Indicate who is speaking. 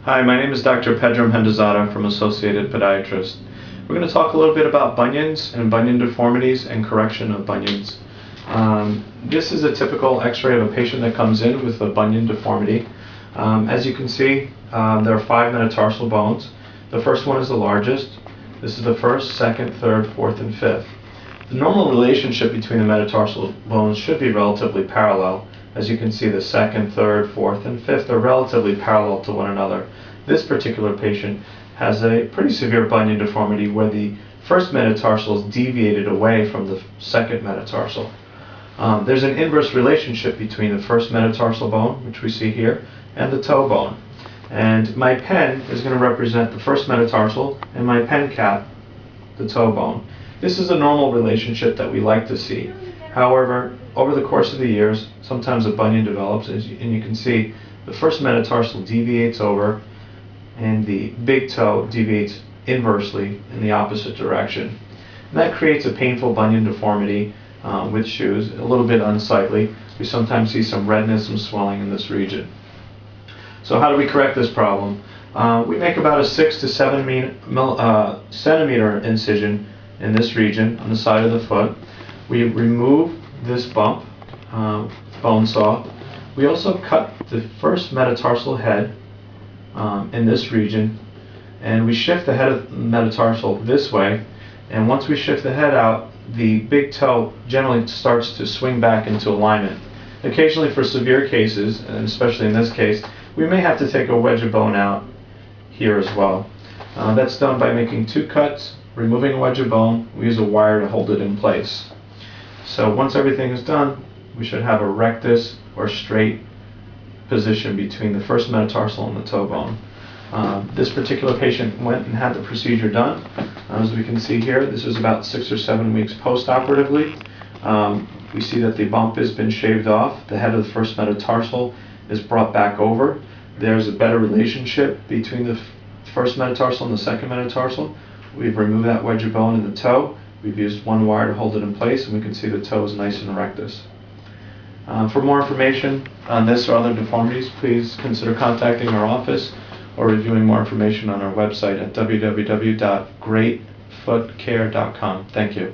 Speaker 1: Hi, my name is Dr. Pedro Mendozada from Associated Podiatrists. We're going to talk a little bit about bunions and bunion deformities and correction of bunions. This is a typical x-ray of a patient that comes in with a bunion deformity. As you can see, there are 5 metatarsal bones. The first one is the largest. This is the first, second, third, fourth, and fifth. The normal relationship between the metatarsal bones should be relatively parallel. As you can see, the second, third, fourth, and fifth are relatively parallel to one another. This particular patient has a pretty severe bunion deformity where the first metatarsal is deviated away from the second metatarsal. There's an inverse relationship between the first metatarsal bone, which we see here, and the toe bone. And my pen is going to represent the first metatarsal, and my pen cap, the toe bone. This is a normal relationship that we like to see. However, over the course of the years, sometimes a bunion develops, and you can see the first metatarsal deviates over, and the big toe deviates inversely in the opposite direction. And that creates a painful bunion deformity with shoes, a little bit unsightly. We sometimes see some redness, some swelling in this region. So how do we correct this problem? We make about a 6 to 7 centimeter incision in this region on the side of the foot. We remove this bump, bone saw. We also cut the first metatarsal head in this region, and we shift the head of the metatarsal this way, and once we shift the head out, the big toe generally starts to swing back into alignment. Occasionally, for severe cases, and especially in this case, we may have to take a wedge of bone out here as well. That's done by making 2 cuts, removing a wedge of bone. We use a wire to hold it in place. So once everything is done, we should have a rectus or straight position between the first metatarsal and the toe bone. This particular patient went and had the procedure done. As we can see here, this is about 6 or 7 weeks post-operatively. We see that the bump has been shaved off. The head of the first metatarsal is brought back over. There's a better relationship between the first metatarsal and the second metatarsal. We've removed that wedge of bone in the toe. We've used 1 wire to hold it in place, and we can see the toe is nice and rectus. For more information on this or other deformities, please consider contacting our office or reviewing more information on our website at www.greatfootcare.com. Thank you.